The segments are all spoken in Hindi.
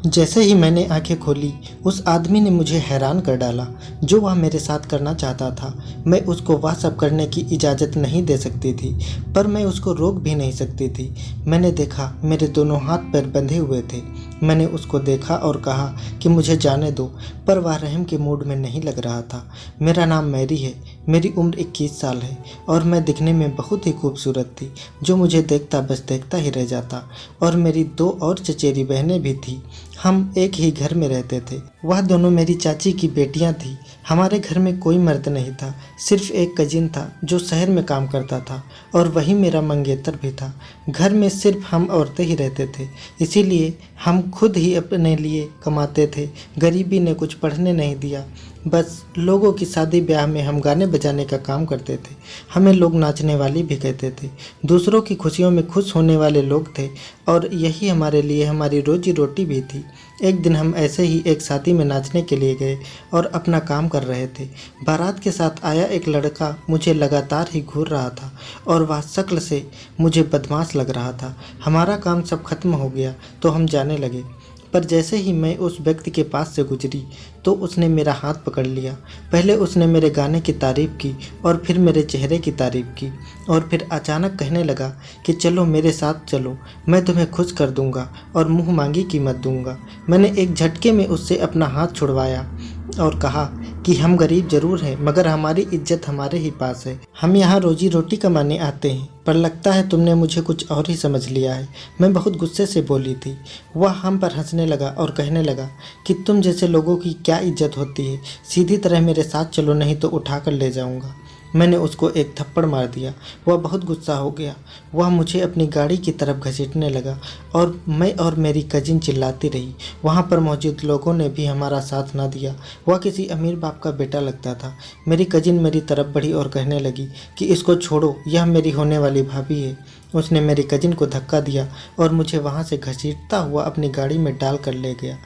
जैसे ही मैंने आंखें खोली, उस आदमी ने मुझे हैरान कर डाला। जो वह मेरे साथ करना चाहता था, मैं उसको वह सब करने की इजाज़त नहीं दे सकती थी, पर मैं उसको रोक भी नहीं सकती थी। मैंने देखा मेरे दोनों हाथ पैर बंधे हुए थे। मैंने उसको देखा और कहा कि मुझे जाने दो, पर वह रहम के मूड में नहीं लग रहा था। मेरा नाम मैरी है, मेरी उम्र 21 साल है और मैं दिखने में बहुत ही खूबसूरत थी, जो मुझे देखता बस देखता ही रह जाता। और मेरी 2 और चचेरी बहनें भी थी। हम एक ही घर में रहते थे। वह दोनों मेरी चाची की बेटियां थीं। हमारे घर में कोई मर्द नहीं था, सिर्फ एक कजिन था जो शहर में काम करता था और वही मेरा मंगेतर भी था। घर में सिर्फ हम औरतें ही रहते थे, इसीलिए हम खुद ही अपने लिए कमाते थे। गरीबी ने कुछ पढ़ने नहीं दिया। बस लोगों की शादी ब्याह में हम गाने बजाने का काम करते थे। हमें लोग नाचने वाली भी कहते थे। दूसरों की खुशियों में खुश होने वाले लोग थे और यही हमारे लिए हमारी रोजी रोटी भी थी। एक दिन हम ऐसे ही एक शादी में नाचने के लिए गए और अपना काम कर रहे थे। बारात के साथ आया एक लड़का मुझे लगातार ही घूर रहा था और वह शक्ल से मुझे बदमाश लग रहा था। हमारा काम सब खत्म हो गया तो हम जाने लगे, पर जैसे ही मैं उस व्यक्ति के पास से गुजरी तो उसने मेरा हाथ पकड़ लिया। पहले उसने मेरे गाने की तारीफ़ की और फिर मेरे चेहरे की तारीफ़ की और फिर अचानक कहने लगा कि चलो मेरे साथ चलो, मैं तुम्हें खुश कर दूंगा और मुँह मांगी कीमत दूंगा। मैंने एक झटके में उससे अपना हाथ छुड़वाया और कहा कि हम गरीब ज़रूर हैं, मगर हमारी इज्जत हमारे ही पास है। हम यहाँ रोजी रोटी कमाने आते हैं, पर लगता है तुमने मुझे कुछ और ही समझ लिया है। मैं बहुत गुस्से से बोली थी। वह हम पर हंसने लगा और कहने लगा कि तुम जैसे लोगों की क्या इज्जत होती है, सीधी तरह मेरे साथ चलो, नहीं तो उठा कर ले जाऊँगा। मैंने उसको एक थप्पड़ मार दिया। वह बहुत गुस्सा हो गया। वह मुझे अपनी गाड़ी की तरफ घसीटने लगा और मैं और मेरी कजिन चिल्लाती रही। वहाँ पर मौजूद लोगों ने भी हमारा साथ ना दिया। वह किसी अमीर बाप का बेटा लगता था। मेरी कजिन मेरी तरफ बढ़ी और कहने लगी कि इसको छोड़ो, यह मेरी होने वाली भाभी है। उसने मेरी कजिन को धक्का दिया और मुझे वहाँ से घसीटता हुआ अपनी गाड़ी में डाल कर ले गया।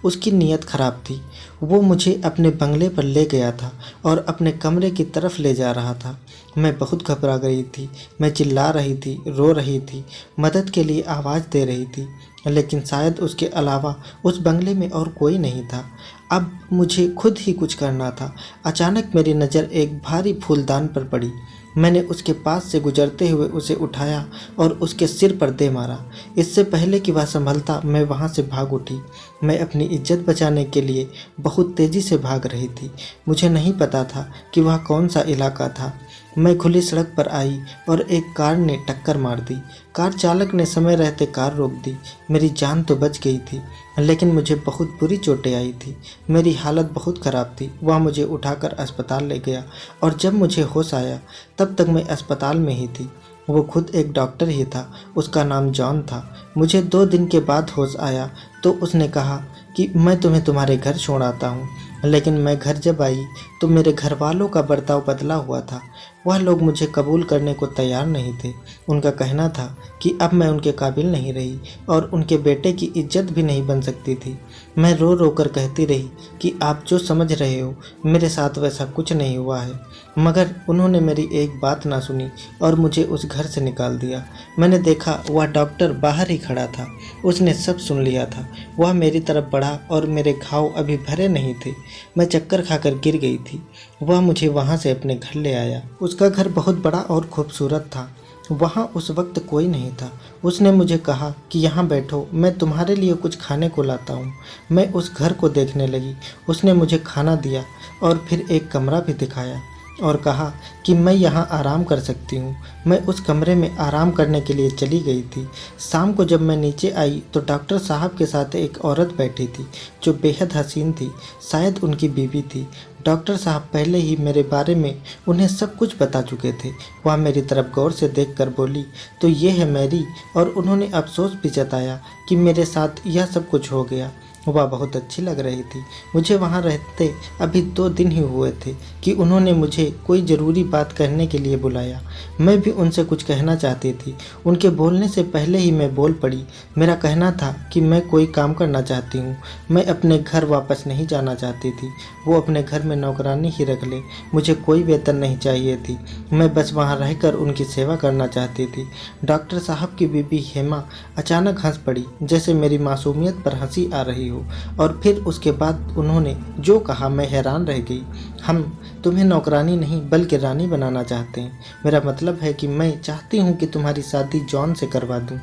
उसकी नीयत खराब थी। वो मुझे अपने बंगले पर ले गया था और अपने कमरे की तरफ ले जा रहा था। मैं बहुत घबरा गई थी। मैं चिल्ला रही थी, रो रही थी, मदद के लिए आवाज़ दे रही थी, लेकिन शायद उसके अलावा उस बंगले में और कोई नहीं था। अब मुझे खुद ही कुछ करना था। अचानक मेरी नज़र एक भारी फूलदान पर पड़ी। मैंने उसके पास से गुजरते हुए उसे उठाया और उसके सिर पर दे मारा। इससे पहले कि वह संभलता, मैं वहाँ से भाग उठी। मैं अपनी इज्जत बचाने के लिए बहुत तेज़ी से भाग रही थी। मुझे नहीं पता था कि वह कौन सा इलाका था। मैं खुली सड़क पर आई और एक कार ने टक्कर मार दी। कार चालक ने समय रहते कार रोक दी। मेरी जान तो बच गई थी, लेकिन मुझे बहुत बुरी चोटें आई थी। मेरी हालत बहुत ख़राब थी। वह मुझे उठाकर अस्पताल ले गया और जब मुझे होश आया तब तक मैं अस्पताल में ही थी। वो खुद एक डॉक्टर ही था। उसका नाम जॉन था। मुझे 2 दिन के बाद होश आया तो उसने कहा कि मैं तुम्हें तुम्हारे घर छोड़ आता हूँ। लेकिन मैं घर जब आई तो मेरे घर वालों का बर्ताव बदला हुआ था। वह लोग मुझे कबूल करने को तैयार नहीं थे। उनका कहना था कि अब मैं उनके काबिल नहीं रही और उनके बेटे की इज्जत भी नहीं बन सकती थी। मैं रो रो कर कहती रही कि आप जो समझ रहे हो, मेरे साथ वैसा कुछ नहीं हुआ है, मगर उन्होंने मेरी एक बात ना सुनी और मुझे उस घर से निकाल दिया। मैंने देखा वह डॉक्टर बाहर ही खड़ा था। उसने सब सुन लिया था। वह मेरी तरफ बढ़ा और मेरे घाव अभी भरे नहीं थे। मैं चक्कर खाकर गिर गई थी। वह मुझे वहाँ से अपने घर ले आया। उसका घर बहुत बड़ा और खूबसूरत था। वहाँ उस वक्त कोई नहीं था। उसने मुझे कहा कि यहाँ बैठो, मैं तुम्हारे लिए कुछ खाने को लाता हूँ। मैं उस घर को देखने लगी। उसने मुझे खाना दिया और फिर एक कमरा भी दिखाया और कहा कि मैं यहाँ आराम कर सकती हूँ। मैं उस कमरे में आराम करने के लिए चली गई थी। शाम को जब मैं नीचे आई तो डॉक्टर साहब के साथ एक औरत बैठी थी जो बेहद हसीन थी। शायद उनकी बीवी थी। डॉक्टर साहब पहले ही मेरे बारे में उन्हें सब कुछ बता चुके थे। वह मेरी तरफ गौर से देखकर बोली, तो ये है मैरी, और उन्होंने अफसोस भी जताया कि मेरे साथ यह सब कुछ हो गया। वह बहुत अच्छी लग रही थी। मुझे वहाँ रहते अभी 2 दिन ही हुए थे कि उन्होंने मुझे कोई ज़रूरी बात कहने के लिए बुलाया। मैं भी उनसे कुछ कहना चाहती थी। उनके बोलने से पहले ही मैं बोल पड़ी। मेरा कहना था कि मैं कोई काम करना चाहती हूँ। मैं अपने घर वापस नहीं जाना चाहती थी। वो अपने घर में नौकरानी ही रख ले। मुझे कोई वेतन नहीं चाहिए थी। मैं बस वहाँ रहकर उनकी सेवा करना चाहती थी। डॉक्टर साहब की बीबी हेमा अचानक हंस पड़ी, जैसे मेरी मासूमियत पर हंसी आ रही हो। हो। और फिर उसके बाद उन्होंने जो कहा मैं हैरान रह गई। हम तुम्हें नौकरानी नहीं बल्कि रानी बनाना चाहते हैं। मेरा मतलब है कि मैं चाहती हूँ कि तुम्हारी शादी जॉन से करवा दूँ।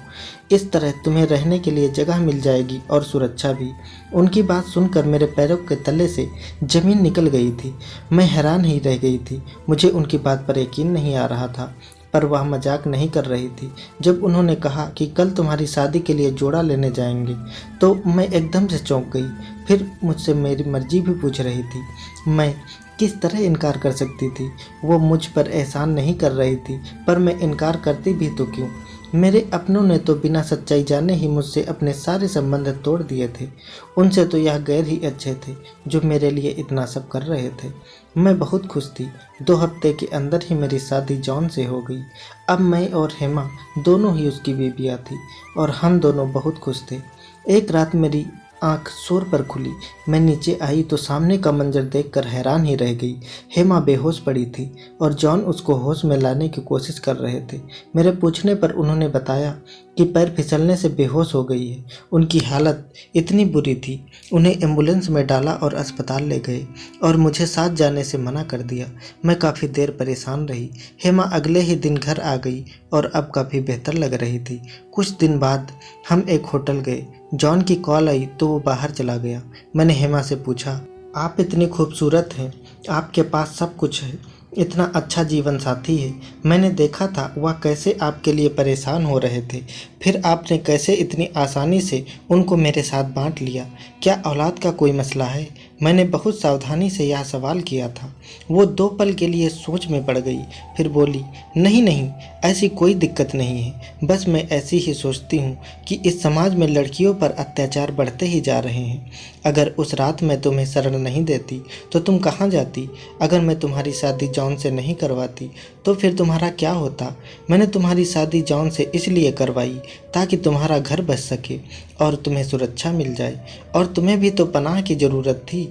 इस तरह तुम्हें रहने के लिए जगह मिल जाएगी और सुरक्षा भी। उनकी बात सुनकर मेरे पैरों के तले से ज़मीन निकल गई थी। मैं हैरान ही रह गई थी। मुझे उनकी बात पर यकीन नहीं आ रहा था, पर वह मजाक नहीं कर रही थी। जब उन्होंने कहा कि कल तुम्हारी शादी के लिए जोड़ा लेने जाएंगे, तो मैं एकदम से चौंक गई। फिर मुझसे मेरी मर्जी भी पूछ रही थी। मैं किस तरह इनकार कर सकती थी? वो मुझ पर एहसान नहीं कर रही थी, पर मैं इनकार करती भी तो क्यों? मेरे अपनों ने तो बिना सच्चाई जाने ही मुझसे अपने सारे संबंध तोड़ दिए थे। उनसे तो यह गैर ही अच्छे थे जो मेरे लिए इतना सब कर रहे थे। मैं बहुत खुश थी। 2 हफ्ते के अंदर ही मेरी शादी जॉन से हो गई। अब मैं और हेमा दोनों ही उसकी बीबियाँ थी और हम दोनों बहुत खुश थे। एक रात मेरी आंख शोर पर खुली। मैं नीचे आई तो सामने का मंजर देखकर हैरान ही रह गई। हेमा बेहोश पड़ी थी और जॉन उसको होश में लाने की कोशिश कर रहे थे। मेरे पूछने पर उन्होंने बताया कि पैर फिसलने से बेहोश हो गई है। उनकी हालत इतनी बुरी थी, उन्हें एम्बुलेंस में डाला और अस्पताल ले गए और मुझे साथ जाने से मना कर दिया। मैं काफ़ी देर परेशान रही। हेमा अगले ही दिन घर आ गई और अब काफ़ी बेहतर लग रही थी। कुछ दिन बाद हम एक होटल गए। जॉन की कॉल आई तो वो बाहर चला गया। मैंने हेमा से पूछा, आप इतनी खूबसूरत हैं, आपके पास सब कुछ है, इतना अच्छा जीवन साथी है। मैंने देखा था वह कैसे आपके लिए परेशान हो रहे थे, फिर आपने कैसे इतनी आसानी से उनको मेरे साथ बांट लिया। क्या औलाद का कोई मसला है? मैंने बहुत सावधानी से यह सवाल किया था। वो 2 पल के लिए सोच में पड़ गई, फिर बोली, नहीं नहीं, ऐसी कोई दिक्कत नहीं है। बस मैं ऐसी ही सोचती हूँ कि इस समाज में लड़कियों पर अत्याचार बढ़ते ही जा रहे हैं। अगर उस रात मैं तुम्हें शरण नहीं देती तो तुम कहाँ जाती? अगर मैं तुम्हारी शादी जॉन से नहीं करवाती तो फिर तुम्हारा क्या होता? मैंने तुम्हारी शादी जॉन से इसलिए करवाई ताकि तुम्हारा घर बच सके और तुम्हें सुरक्षा मिल जाए, और तुम्हें भी तो पनाह की ज़रूरत थी।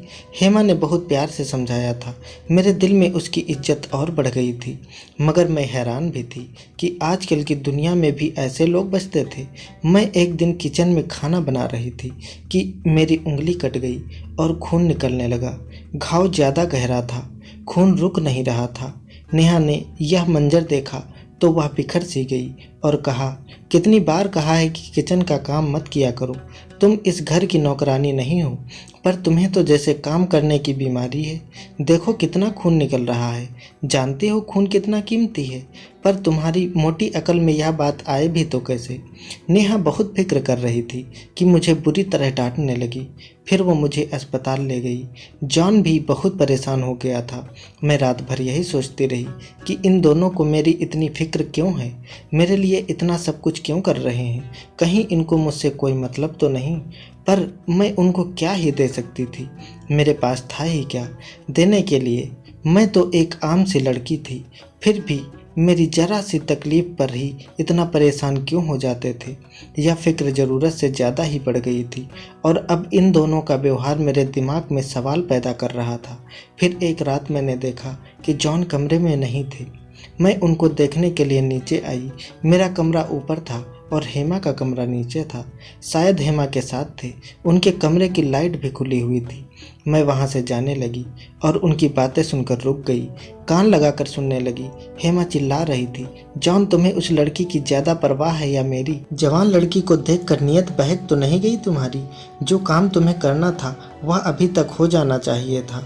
हेमा ने बहुत प्यार से समझाया था। मेरे दिल में उसकी इज्जत और बढ़ गई थी, मगर मैं हैरान भी थी कि आजकल की दुनिया में भी ऐसे लोग बचते थे। मैं एक दिन किचन में खाना बना रही थी कि मेरी उंगली कट गई और खून निकलने लगा। घाव ज़्यादा गहरा था, खून रुक नहीं रहा था। नेहा ने यह मंजर देखा तो वह बिखर सी गई और कहा, कितनी बार कहा है कि किचन का काम मत किया करो। तुम इस घर की नौकरानी नहीं हो, पर तुम्हें तो जैसे काम करने की बीमारी है। देखो कितना खून निकल रहा है। जानते हो खून कितना कीमती है, पर तुम्हारी मोटी अकल में यह बात आए भी तो कैसे? नेहा बहुत फिक्र कर रही थी कि मुझे बुरी तरह डांटने लगी। फिर वो मुझे अस्पताल ले गई। जॉन भी बहुत परेशान हो गया था। मैं रात भर यही सोचती रही कि इन दोनों को मेरी इतनी फिक्र क्यों है, मेरे लिए इतना सब कुछ क्यों कर रहे हैं। कहीं इनको मुझसे कोई मतलब तो नहीं? पर मैं उनको क्या ही दे सकती थी? मेरे पास था ही क्या देने के लिए? मैं तो एक आम सी लड़की थी, फिर भी मेरी जरा सी तकलीफ पर ही इतना परेशान क्यों हो जाते थे? यह फिक्र ज़रूरत से ज़्यादा ही बढ़ गई थी और अब इन दोनों का व्यवहार मेरे दिमाग में सवाल पैदा कर रहा था। फिर एक रात मैंने देखा कि जॉन कमरे में नहीं थे। मैं उनको देखने के लिए नीचे आई। मेरा कमरा ऊपर था और हेमा का कमरा नीचे था। शायद हेमा के साथ थे। उनके कमरे की लाइट भी खुली हुई थी। मैं वहां से जाने लगी और उनकी बातें सुनकर रुक गई। कान लगाकर सुनने लगी। हेमा चिल्ला रही थी, जॉन, तुम्हें उस लड़की की ज़्यादा परवाह है या मेरी? जवान लड़की को देखकर नियत बहक तो नहीं गई तुम्हारी? जो काम तुम्हें करना था वह अभी तक हो जाना चाहिए था।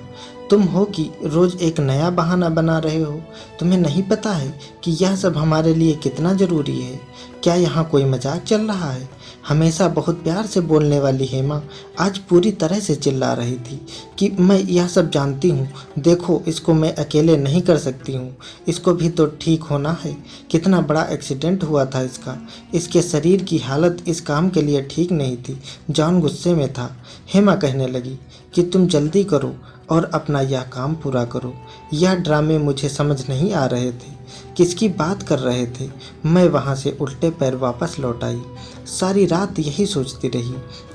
तुम हो कि रोज़ एक नया बहाना बना रहे हो। तुम्हें नहीं पता है कि यह सब हमारे लिए कितना ज़रूरी है? क्या यहाँ कोई मजाक चल रहा है? हमेशा बहुत प्यार से बोलने वाली हेमा आज पूरी तरह से चिल्ला रही थी कि मैं यह सब जानती हूँ। देखो, इसको मैं अकेले नहीं कर सकती हूँ। इसको भी तो ठीक होना है। कितना बड़ा एक्सीडेंट हुआ था इसका। इसके शरीर की हालत इस काम के लिए ठीक नहीं थी। जॉन गुस्से में था। हेमा कहने लगी कि तुम जल्दी करो और अपना यह काम पूरा करो। यह ड्रामे मुझे समझ नहीं आ रहे थे। किसकी बात कर रहे थे? मैं वहाँ से उल्टे पैर वापस लौट आई। सारी रात यही सोचती रही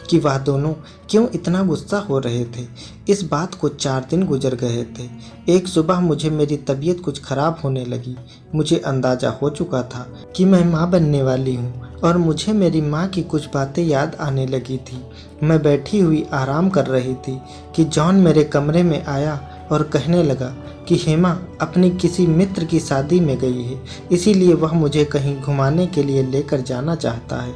कि वह दोनों क्यों इतना गुस्सा हो रहे थे। इस बात को 4 दिन गुजर गए थे। एक सुबह मुझे मेरी तबीयत कुछ खराब होने लगी। मुझे अंदाजा हो चुका था कि मैं माँ बनने वाली हूँ। और मुझे मेरी माँ की कुछ बातें याद आने लगी थी। मैं बैठी हुई आराम कर रही थी कि जॉन मेरे कमरे में आया और कहने लगा कि हेमा अपनी किसी मित्र की शादी में गई है, इसीलिए वह मुझे कहीं घुमाने के लिए लेकर जाना चाहता है।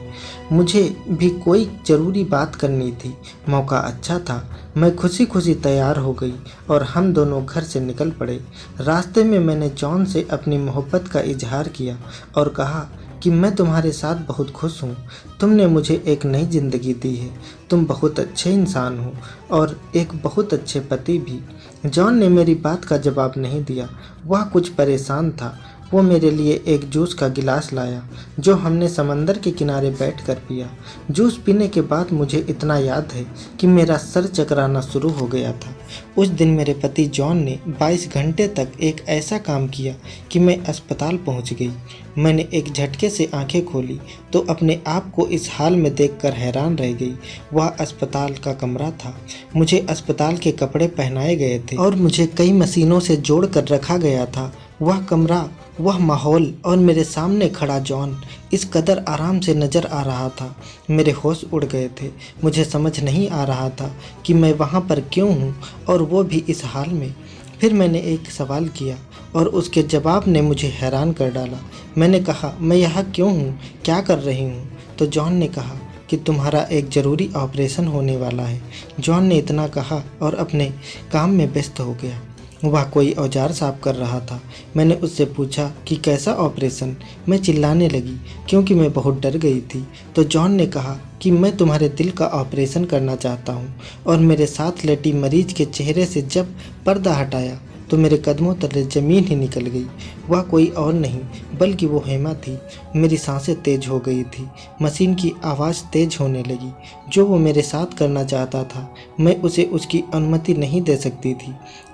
मुझे भी कोई ज़रूरी बात करनी थी। मौका अच्छा था। मैं खुशी खुशी तैयार हो गई और हम दोनों घर से निकल पड़े। रास्ते में मैंने जॉन से अपनी मोहब्बत का इजहार किया और कहा कि मैं तुम्हारे साथ बहुत खुश हूँ। तुमने मुझे एक नई ज़िंदगी दी है। तुम बहुत अच्छे इंसान हो और एक बहुत अच्छे पति भी। जॉन ने मेरी बात का जवाब नहीं दिया। वह कुछ परेशान था। वो मेरे लिए एक जूस का गिलास लाया जो हमने समंदर के किनारे बैठकर पिया। जूस पीने के बाद मुझे इतना याद है कि मेरा सर चकराना शुरू हो गया था। उस दिन मेरे पति जॉन ने 22 घंटे तक एक ऐसा काम किया कि मैं अस्पताल पहुंच गई। मैंने एक झटके से आंखें खोली तो अपने आप को इस हाल में देखकर हैरान रह गई। वह अस्पताल का कमरा था। मुझे अस्पताल के कपड़े पहनाए गए थे और मुझे कई मशीनों से जोड़कर रखा गया था। वह कमरा, वह माहौल और मेरे सामने खड़ा जॉन इस कदर आराम से नज़र आ रहा था। मेरे होश उड़ गए थे। मुझे समझ नहीं आ रहा था कि मैं वहाँ पर क्यों हूँ और वो भी इस हाल में। फिर मैंने एक सवाल किया और उसके जवाब ने मुझे हैरान कर डाला। मैंने कहा, मैं यहाँ क्यों हूँ, क्या कर रही हूँ? तो जॉन ने कहा कि तुम्हारा एक ज़रूरी ऑपरेशन होने वाला है। जॉन ने इतना कहा और अपने काम में व्यस्त हो गया। वह कोई औजार साफ कर रहा था। मैंने उससे पूछा कि कैसा ऑपरेशन? मैं चिल्लाने लगी क्योंकि मैं बहुत डर गई थी। तो जॉन ने कहा कि मैं तुम्हारे दिल का ऑपरेशन करना चाहता हूँ। और मेरे साथ लेटी मरीज के चेहरे से जब पर्दा हटाया तो मेरे कदमों तले ज़मीन ही निकल गई। वह कोई और नहीं बल्कि वो हेमा थी। मेरी सांसें तेज हो गई थी। मशीन की आवाज़ तेज होने लगी। जो वो मेरे साथ करना चाहता था मैं उसे उसकी अनुमति नहीं दे सकती थी,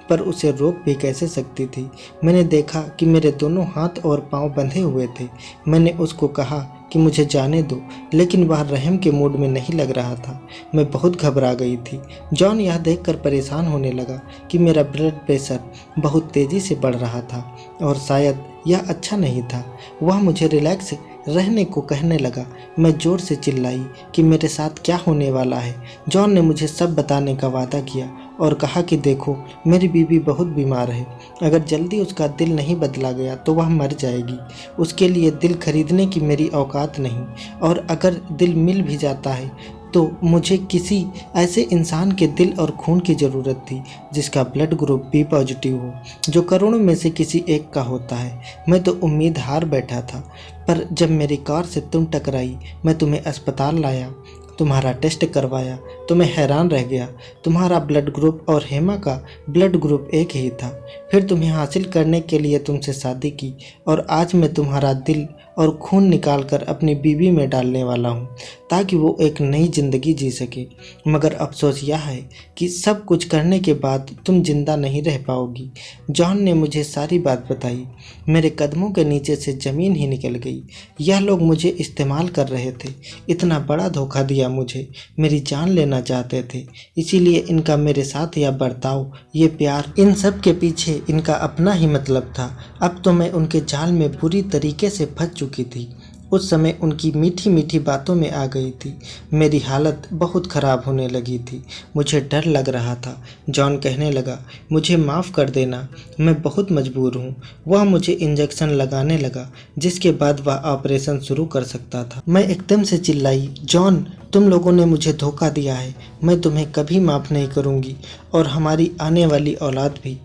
पर उसे रोक भी कैसे सकती थी। मैंने देखा कि मेरे दोनों हाथ और पांव बंधे हुए थे। मैंने उसको कहा कि मुझे जाने दो, लेकिन वह रहम के मूड में नहीं लग रहा था। मैं बहुत घबरा गई थी। जॉन यह देखकर परेशान होने लगा कि मेरा ब्लड प्रेशर बहुत तेज़ी से बढ़ रहा था और शायद यह अच्छा नहीं था। वह मुझे रिलैक्स रहने को कहने लगा। मैं ज़ोर से चिल्लाई कि मेरे साथ क्या होने वाला है। जॉन ने मुझे सब बताने का वादा किया और कहा कि देखो, मेरी बीवी बहुत बीमार है। अगर जल्दी उसका दिल नहीं बदला गया तो वह मर जाएगी। उसके लिए दिल खरीदने की मेरी औकात नहीं, और अगर दिल मिल भी जाता है तो मुझे किसी ऐसे इंसान के दिल और खून की ज़रूरत थी जिसका ब्लड ग्रुप बी पॉजिटिव हो, जो करोड़ों में से किसी एक का होता है। मैं तो उम्मीद हार बैठा था, पर जब मेरी कार से तुम टकराई, मैं तुम्हें अस्पताल लाया, तुम्हारा टेस्ट करवाया तो मैं हैरान रह गया। तुम्हारा ब्लड ग्रुप और हेमा का ब्लड ग्रुप एक ही था। फिर तुम्हें हासिल करने के लिए तुमसे शादी की और आज मैं तुम्हारा दिल और खून निकालकर अपनी बीवी में डालने वाला हूँ ताकि वो एक नई ज़िंदगी जी सके। मगर अफसोस यह है कि सब कुछ करने के बाद तुम जिंदा नहीं रह पाओगी। जॉन ने मुझे सारी बात बताई। मेरे कदमों के नीचे से ज़मीन ही निकल गई। यह लोग मुझे इस्तेमाल कर रहे थे। इतना बड़ा धोखा दिया मुझे। मेरी जान लेना चाहते थे। इसीलिए इनका मेरे साथ यह बर्ताव, ये प्यार, इन सब के पीछे इनका अपना ही मतलब था। अब तो मैं उनके जाल में बुरी तरीके से फंस चुकी थी। उस समय उनकी मीठी मीठी बातों में आ गई थी। मेरी हालत बहुत ख़राब होने लगी थी। मुझे डर लग रहा था। जॉन कहने लगा, मुझे माफ़ कर देना, मैं बहुत मजबूर हूँ। वह मुझे इंजेक्शन लगाने लगा, जिसके बाद वह ऑपरेशन शुरू कर सकता था। मैं एकदम से चिल्लाई, जॉन, तुम लोगों ने मुझे धोखा दिया है। मैं तुम्हें कभी माफ़ नहीं करूँगी और हमारी आने वाली औलाद भी।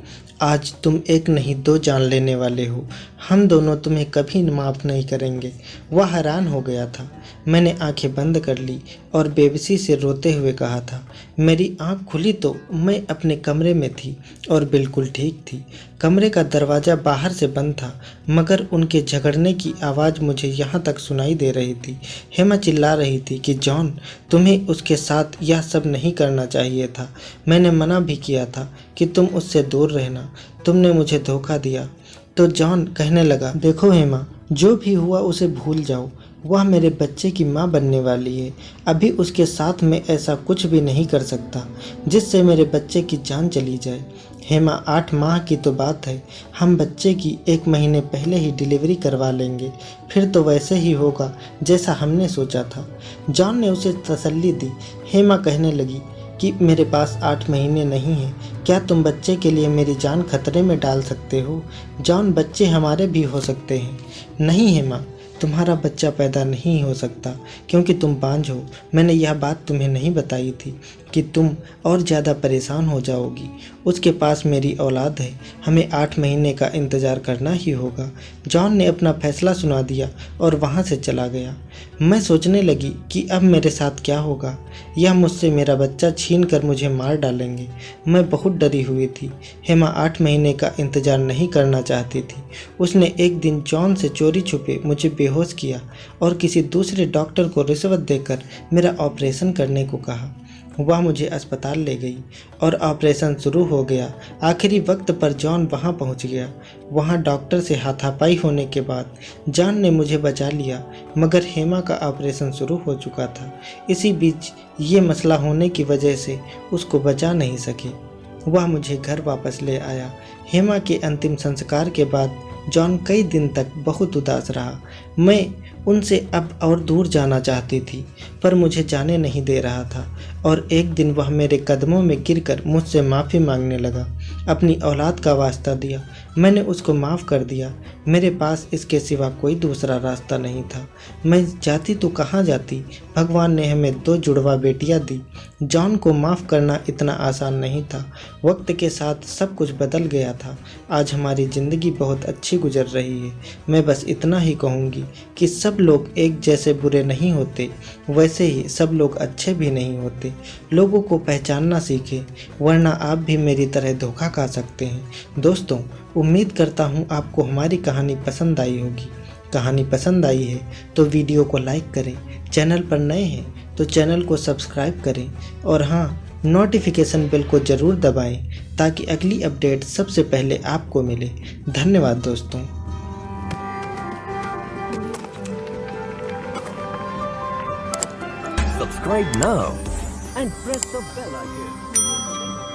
आज तुम एक नहीं दो जान लेने वाले हो। हम दोनों तुम्हें कभी माफ़ नहीं करेंगे। वह हैरान हो गया था। मैंने आंखें बंद कर ली और बेबसी से रोते हुए कहा था। मेरी आंख खुली तो मैं अपने कमरे में थी और बिल्कुल ठीक थी। कमरे का दरवाज़ा बाहर से बंद था, मगर उनके झगड़ने की आवाज़ मुझे यहाँ तक सुनाई दे रही थी। हेमा चिल्ला रही थी कि जॉन, तुम्हें उसके साथ यह सब नहीं करना चाहिए था। मैंने मना भी किया था कि तुम उससे दूर रहना। तुमने मुझे धोखा दिया। तो जॉन कहने लगा, देखो हेमा, जो भी हुआ उसे भूल जाओ। वह मेरे बच्चे की माँ बनने वाली है। अभी उसके साथ मैं ऐसा कुछ भी नहीं कर सकता जिससे मेरे बच्चे की जान चली जाए। हेमा, 8 माह की तो बात है, हम बच्चे की 1 महीने पहले ही डिलीवरी करवा लेंगे, फिर तो वैसे ही होगा जैसा हमने सोचा था। जॉन ने उसे तसल्ली दी। हेमा कहने लगी कि मेरे पास 8 महीने नहीं हैं, क्या तुम बच्चे के लिए मेरी जान खतरे में डाल सकते हो? जॉन, बच्चे हमारे भी हो सकते हैं। नहीं हेमा, तुम्हारा बच्चा पैदा नहीं हो सकता क्योंकि तुम बांझ हो। मैंने यह बात तुम्हें नहीं बताई थी कि तुम और ज़्यादा परेशान हो जाओगी। उसके पास मेरी औलाद है, हमें 8 महीने का इंतज़ार करना ही होगा। जॉन ने अपना फैसला सुना दिया और वहाँ से चला गया। मैं सोचने लगी कि अब मेरे साथ क्या होगा। यह मुझसे मेरा बच्चा छीन कर मुझे मार डालेंगे। मैं बहुत डरी हुई थी। हेमा 8 महीने का इंतज़ार नहीं करना चाहती थी। उसने एक दिन जॉन से चोरी छुपे मुझे बेहोश किया और किसी दूसरे डॉक्टर को रिश्वत देकर मेरा ऑपरेशन करने को कहा। वह मुझे अस्पताल ले गई और ऑपरेशन शुरू हो गया। आखिरी वक्त पर जॉन वहां पहुंच गया। वहां डॉक्टर से हाथापाई होने के बाद जॉन ने मुझे बचा लिया, मगर हेमा का ऑपरेशन शुरू हो चुका था। इसी बीच ये मसला होने की वजह से उसको बचा नहीं सके। वह मुझे घर वापस ले आया। हेमा के अंतिम संस्कार के बाद जॉन कई दिन तक बहुत उदास रहा। मैं उनसे अब और दूर जाना चाहती थी, पर मुझे जाने नहीं दे रहा था। और एक दिन वह मेरे कदमों में गिरकर मुझसे माफ़ी मांगने लगा। अपनी औलाद का वास्ता दिया। मैंने उसको माफ़ कर दिया। मेरे पास इसके सिवा कोई दूसरा रास्ता नहीं था। मैं जाती तो कहाँ जाती। भगवान ने हमें 2 जुड़वा बेटियाँ दी। जॉन को माफ़ करना इतना आसान नहीं था। वक्त के साथ सब कुछ बदल गया था। आज हमारी ज़िंदगी बहुत अच्छी गुजर रही है। मैं बस इतना ही कहूँगी कि सब लोग एक जैसे बुरे नहीं होते, वैसे ही सब लोग अच्छे भी नहीं होते। लोगों को पहचानना सीखें, वरना आप भी मेरी तरह धोखा खा सकते हैं। दोस्तों, उम्मीद करता हूँ आपको हमारी कहानी पसंद आई होगी। कहानी पसंद आई है तो वीडियो को लाइक करें, चैनल पर नए हैं तो चैनल को सब्सक्राइब करें और हाँ, नोटिफिकेशन बेल को ज़रूर दबाएं ताकि अगली अपडेट सबसे पहले आपको मिले। धन्यवाद दोस्तों। Subscribe now and press the bell icon.